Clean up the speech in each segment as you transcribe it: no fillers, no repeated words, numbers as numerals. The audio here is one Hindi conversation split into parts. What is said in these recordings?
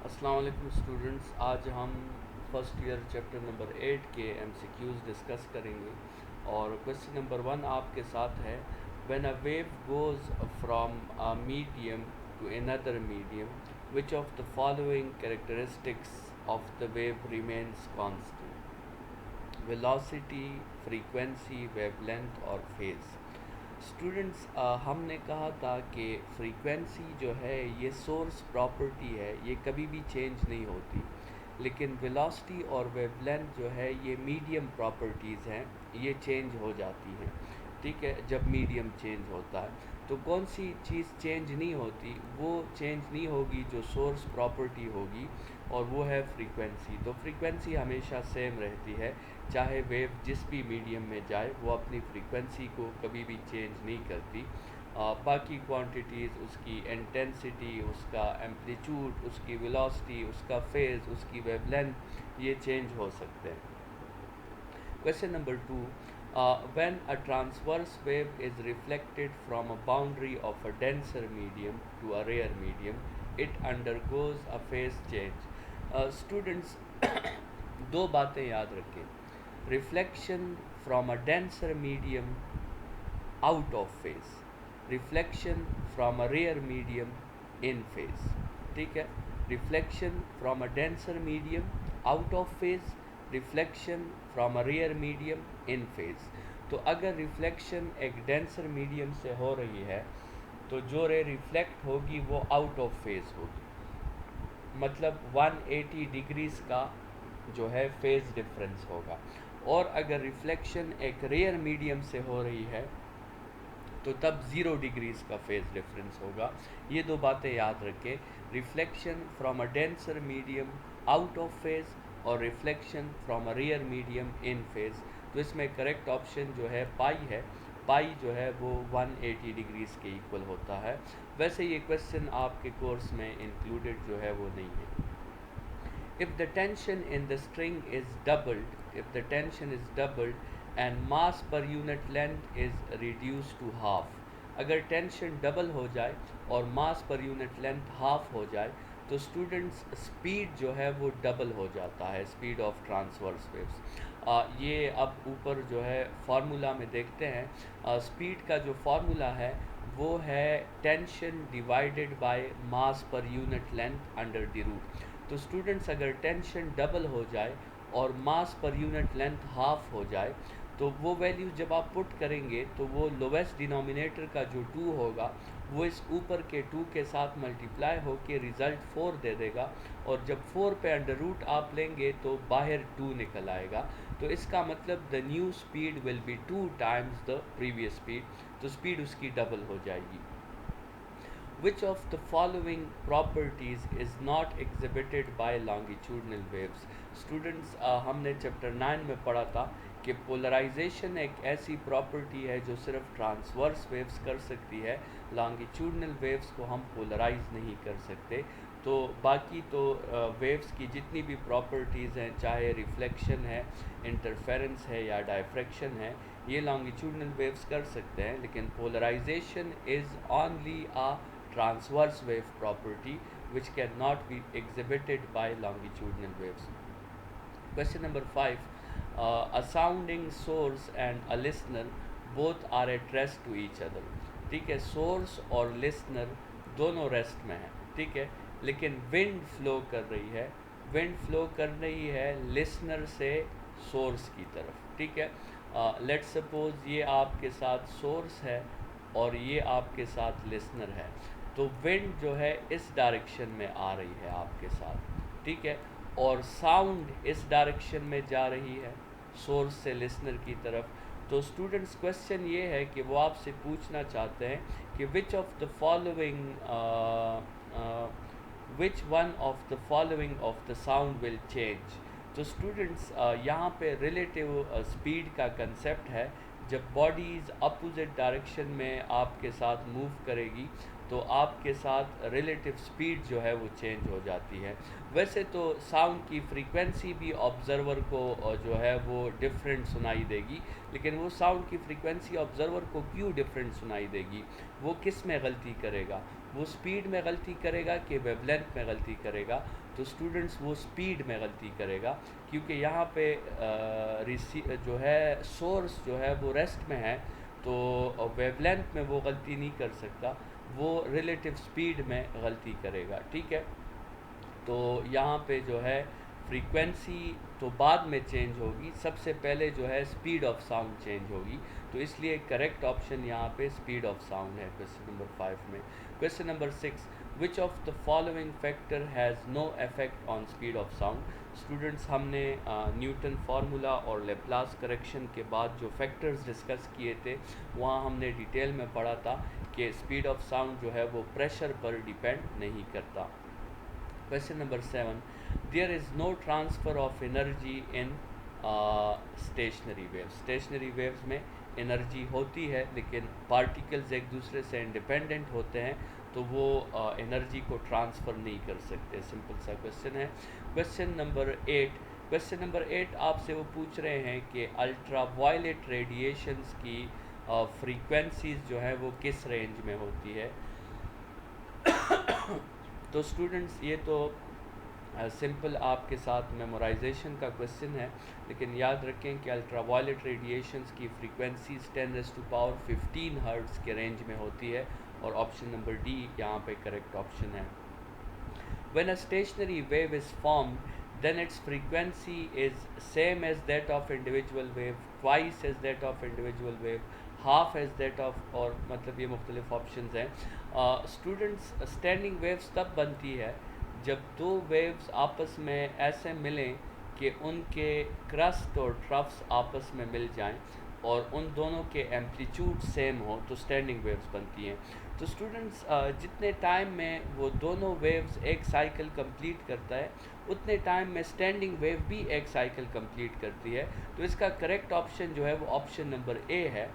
अस्सलाम वालेकुम स्टूडेंट्स। आज हम फर्स्ट ईयर चैप्टर नंबर 8 के एमसीक्यूज़ डिस्कस करेंगे और क्वेश्चन नंबर 1 आपके साथ है। When a wave goes from a medium to another medium, which of the following characteristics of the wave remains constant? Velocity, frequency, wavelength और फेज़। स्टूडेंट्स, हमने कहा था कि फ्रीक्वेंसी जो है ये सोर्स प्रॉपर्टी है, ये कभी भी चेंज नहीं होती। लेकिन वेलोसिटी और वेवलेंथ जो है ये मीडियम प्रॉपर्टीज़ हैं, ये चेंज हो जाती हैं। ठीक है, जब मीडियम चेंज होता है तो कौन सी चीज़ चेंज नहीं होती? वो चेंज नहीं होगी जो सोर्स प्रॉपर्टी होगी, और वो है फ्रीक्वेंसी। तो फ्रीक्वेंसी हमेशा सेम रहती है, चाहे वेव जिस भी मीडियम में जाए वो अपनी फ्रीक्वेंसी को कभी भी चेंज नहीं करती। बाकी क्वांटिटीज़, उसकी इंटेंसिटी, उसका एम्पलीट्यूड, उसकी वेलोसिटी, उसका फेज़, उसकी वेवलेंथ, ये चेंज हो सकते हैं। Question number 2. When a transverse wave is reflected from a boundary of a denser medium to a rare medium, it undergoes a phase change. Students, दो बातें याद रखें। Reflection from a denser medium out of phase, reflection from a rare medium in phase. ठीक है, reflection from a denser medium out of phase, reflection from a rare medium in phase. तो अगर रिफ्लेक्शन एक डेंसर मीडियम से हो रही है तो जो रे रिफ्लेक्ट होगी वो आउट ऑफ फेज होगी, मतलब 180 डिग्रीज़ का जो है फेज़ डिफरेंस होगा। और अगर रिफ्लेक्शन एक रेयर मीडियम से हो रही है तो तब 0 डिग्रीज़ का फेज़ डिफरेंस होगा। ये दो बातें याद रखें, reflection from a denser medium out of phase और reflection from a rare medium in phase. तो इसमें करेक्ट ऑप्शन जो है पाई है। पाई जो है वो 180 डिग्रीज़ के इक्वल होता है। वैसे ये क्वेश्चन आपके कोर्स में इंक्लूडेड जो है वो नहीं है। If the tension in the string is doubled, if the tension is doubled and mass per unit length is reduced to half, अगर टेंशन डबल हो जाए और मास पर यूनिट लेंथ हाफ हो जाए तो स्टूडेंट्स स्पीड जो है वो डबल हो जाता है, स्पीड ऑफ ट्रांसवर्स वेव्स। ये अब ऊपर जो है फार्मूला में देखते हैं। स्पीड का जो फार्मूला है वो है tension divided by mass per unit length under the root. तो स्टूडेंट्स, अगर टेंशन डबल हो जाए और मास पर यूनिट लेंथ हाफ हो जाए तो वो वैल्यू जब आप पुट करेंगे तो वो लोवेस्ट डिनोमिनेटर का जो 2 होगा वो इस ऊपर के 2 के साथ मल्टीप्लाई होके रिज़ल्ट 4 दे देगा, और जब 4 पे अंडर रूट आप लेंगे तो बाहर 2 निकल आएगा। तो इसका मतलब the new speed will be 2 times the previous speed, तो स्पीड उसकी डबल हो जाएगी। Which of the following properties is not exhibited by longitudinal waves? Students, हमने चैप्टर 9 में पढ़ा था कि पोलराइजेशन एक ऐसी प्रॉपर्टी है जो सिर्फ ट्रांसवर्स वेव्स कर सकती है, लॉन्गिट्यूडनल वेव्स को हम पोलराइज नहीं कर सकते। तो बाकी तो वेव्स की जितनी भी प्रॉपर्टीज़ हैं, चाहे रिफ्लेक्शन है, इंटरफेरेंस है या डायफ्रैक्शन है, ये लॉन्गिट्यूडनल वेव्स कर सकते हैं, लेकिन polarisation is only a transverse wave property which cannot be exhibited by longitudinal waves. Question number 5. A sounding source and a listener both are at rest to each other. ठीक है, सोर्स और लिसनर दोनों रेस्ट में है, ठीक है, लेकिन विंड फ्लो कर रही है, विंड फ्लो कर रही है लिसनर से सोर्स की तरफ। ठीक है, लेट्स सपोज ये आपके साथ सोर्स है और ये आपके साथ लिसनर है, तो विंड जो है इस डायरेक्शन में आ रही है आपके साथ, ठीक है, और साउंड इस डायरेक्शन में जा रही है सोर्स से लिसनर की तरफ। तो स्टूडेंट्स, क्वेश्चन ये है कि वो आपसे पूछना चाहते हैं कि which one of the following of the sound will change. तो स्टूडेंट्स, यहाँ पे रिलेटिव स्पीड का कंसेप्ट है। जब बॉडीज़ अपोजिट डायरेक्शन में आपके साथ मूव करेगी तो आपके साथ रिलेटिव स्पीड जो है वो चेंज हो जाती है। वैसे तो साउंड की फ्रीक्वेंसी भी ऑब्ज़र्वर को जो है वो डिफरेंट सुनाई देगी, लेकिन वो साउंड की फ्रीक्वेंसी ऑब्ज़र्वर को क्यों डिफरेंट सुनाई देगी, वो किस में गलती करेगा? वो स्पीड में गलती करेगा कि वेवलेंथ में गलती करेगा? तो स्टूडेंट्स वो स्पीड में गलती करेगा, क्योंकि यहाँ पे जो है सोर्स जो है वो रेस्ट में है, तो वेवलेंथ में वो गलती नहीं कर सकता, वो रिलेटिव स्पीड में गलती करेगा। ठीक है, तो यहाँ पे जो है फ्रीक्वेंसी तो बाद में चेंज होगी, सबसे पहले जो है स्पीड ऑफ साउंड चेंज होगी, तो इसलिए करेक्ट ऑप्शन यहाँ पे स्पीड ऑफ साउंड है क्वेश्चन नंबर 5 में। Question number 6, which of the following factor has no effect on speed of sound? Students, हमने न्यूटन फार्मूला और लेप्लास करेक्शन के बाद जो फैक्टर्स डिस्कस किए थे, वहाँ हमने डिटेल में पढ़ा था कि स्पीड ऑफ साउंड जो है वो प्रेशर पर डिपेंड नहीं करता। Question number 7, there is no transfer of energy in stationary waves. Stationary waves में एनर्जी होती है, लेकिन पार्टिकल्स एक दूसरे से इंडिपेंडेंट होते हैं, तो वो एनर्जी को ट्रांसफ़र नहीं कर सकते। सिंपल सा क्वेश्चन है। क्वेश्चन नंबर 8 आपसे वो पूछ रहे हैं कि अल्ट्रा वायलेट रेडिएशंस की फ्रीक्वेंसीज़ जो है वो किस रेंज में होती है? तो स्टूडेंट्स, ये तो सिंपल आपके साथ मेमोराइजेशन का क्वेश्चन है, लेकिन याद रखें कि अल्ट्रा वायलेट रेडिएशंस की फ्रीक्वेंसीज 10⁻15 हर्ट्ज़ के रेंज में होती है, और ऑप्शन नंबर डी यहाँ पे करेक्ट ऑप्शन है। When a stationary wave is formed, then its frequency is same as that of individual wave, twice as that of individual wave, half as that of, और मतलब ये मुख्तलिफ ऑप्शंस हैं। स्टूडेंट्स, स्टैंडिंग वेव्स तब बनती है जब दो वेव्स आपस में ऐसे मिलें कि उनके क्रस्ट और ट्रफ्स आपस में मिल जाएं और उन दोनों के एम्पलीट्यूड सेम हो, तो स्टैंडिंग वेव्स बनती हैं। तो स्टूडेंट्स, जितने टाइम में वो दोनों वेव्स एक साइकिल कंप्लीट करता है, उतने टाइम में स्टैंडिंग वेव भी एक साइकिल कंप्लीट करती है, तो इसका करेक्ट ऑप्शन जो है वो ऑप्शन नंबर ए है।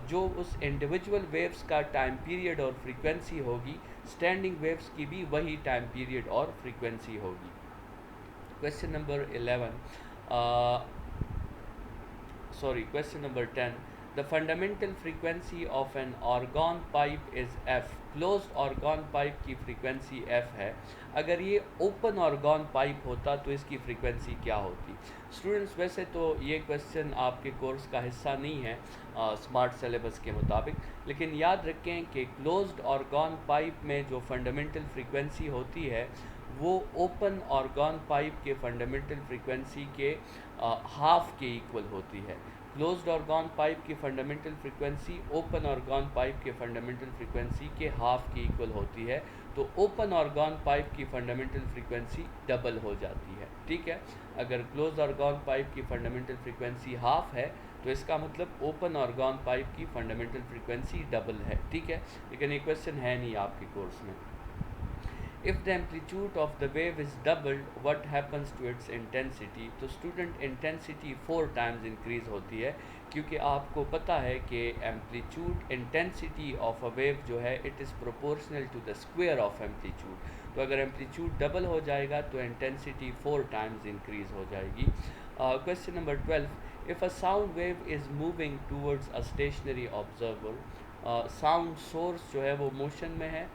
जो उस इंडिविजुअल वेव्स का टाइम पीरियड और फ्रीक्वेंसी होगी, स्टैंडिंग वेव्स की भी वही टाइम पीरियड और फ्रीक्वेंसी होगी। Question number 10, the fundamental frequency of an organ pipe is f। Closed organ pipe की फ्रीक्वेंसी f है। अगर ये ओपन ऑर्गन पाइप होता तो इसकी फ्रीक्वेंसी क्या होती? स्टूडेंट्स, वैसे तो ये क्वेश्चन आपके कोर्स का हिस्सा नहीं है स्मार्ट सिलेबस के मुताबिक, लेकिन याद रखें कि क्लोज्ड ऑर्गन पाइप में जो फंडामेंटल फ्रीक्वेंसी होती है वो ओपन ऑर्गन पाइप के फंडामेंटल फ्रीक्वेंसी के हाफ के इक्वल होती है। क्लोज्ड ऑर्गन पाइप की fundamental frequency open organ pipe के फंडामेंटल फ्रीक्वेंसी के हाफ की इक्वल होती है, तो ओपन ऑर्गन पाइप की फंडामेंटल फ्रीक्वेंसी डबल हो जाती है। ठीक है, अगर क्लोज्ड ऑर्गन पाइप की फंडामेंटल फ्रीक्वेंसी हाफ है तो इसका मतलब ओपन ऑर्गन पाइप की फंडामेंटल फ्रीक्वेंसी डबल है। ठीक है, लेकिन ये क्वेश्चन है नहीं आपके कोर्स में। If the amplitude of the wave is doubled, what happens to its intensity? तो स्टूडेंट, इंटेंसिटी 4 टाइम्स इंक्रीज़ होती है, क्योंकि आपको पता है कि amplitude intensity of a wave जो है it is proportional to the square of amplitude. तो अगर एम्पलीट्यूड डबल हो जाएगा तो इंटेंसिटी 4 टाइम्स इंक्रीज़ हो जाएगी। Question number 12, if a sound wave is moving towards a stationary observer, sound source जो है वो मोशन में है,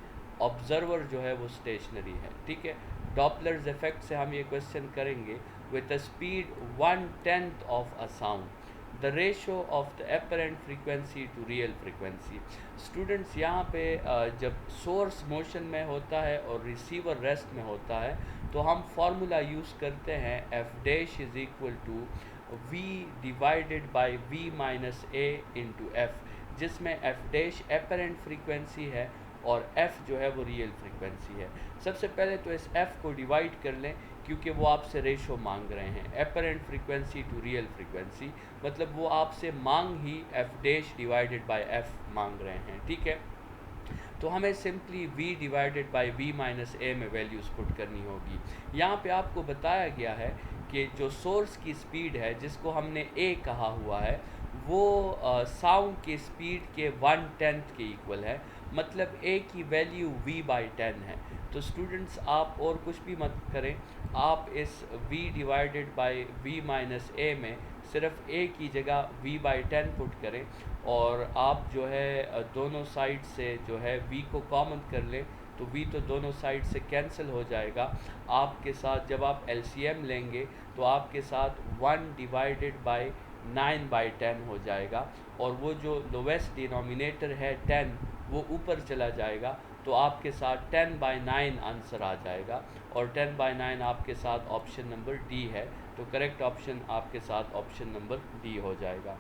ऑब्जर्वर जो है वो स्टेशनरी है। ठीक है, डॉपलर्स इफेक्ट से हम ये क्वेश्चन करेंगे। With a speed 1/10 of a sound, the ratio of the apparent frequency to real frequency. Students, यहाँ पे जब सोर्स मोशन में होता है और रिसीवर रेस्ट में होता है, तो हम फार्मूला यूज़ करते हैं F dash is equal to V divided by V minus A into F, जिसमें एफ डैश एपरेंट फ्रीक्वेंसी है और f जो है वो रियल फ्रीक्वेंसी है। सबसे पहले तो इस f को डिवाइड कर लें, क्योंकि वो आपसे रेशो मांग रहे हैं, apparent frequency to real frequency, मतलब वो आपसे मांग ही f dash divided by f मांग रहे हैं। ठीक है, तो हमें simply v divided by v minus a में वैल्यूज़ पुट करनी होगी। यहाँ पे आपको बताया गया है कि जो सोर्स की स्पीड है, जिसको हमने a कहा हुआ है, वो साउंड की स्पीड के 1/10 के इक्वल है, मतलब a की वैल्यू v/10 है। तो स्टूडेंट्स आप और कुछ भी मत करें, आप इस v divided by v minus a में सिर्फ a की जगह v/10 पुट करें, और आप जो है दोनों साइड से जो है v को कॉमन कर लें, तो v तो दोनों साइड से कैंसिल हो जाएगा। आपके साथ जब आप एलसीएम लेंगे तो आपके साथ 1 डिवाइडेड बाय 9/10 हो जाएगा, और वो जो लोवेस्ट डिनोमिनेटर है 10 वो ऊपर चला जाएगा, तो आपके साथ 10/9 आंसर आ जाएगा, और 10/9 आपके साथ ऑप्शन नंबर डी है। तो करेक्ट ऑप्शन आपके साथ ऑप्शन नंबर डी हो जाएगा।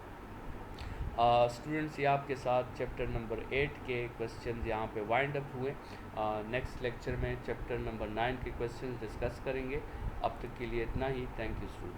स्टूडेंट्स, ये आपके साथ चैप्टर नंबर 8 के क्वेश्चन यहाँ पे वाइंड अप हुए। नेक्स्ट लेक्चर में चैप्टर नंबर 9 के क्वेश्चन डिस्कस करेंगे। अब तक के लिए इतना ही। Thank you student.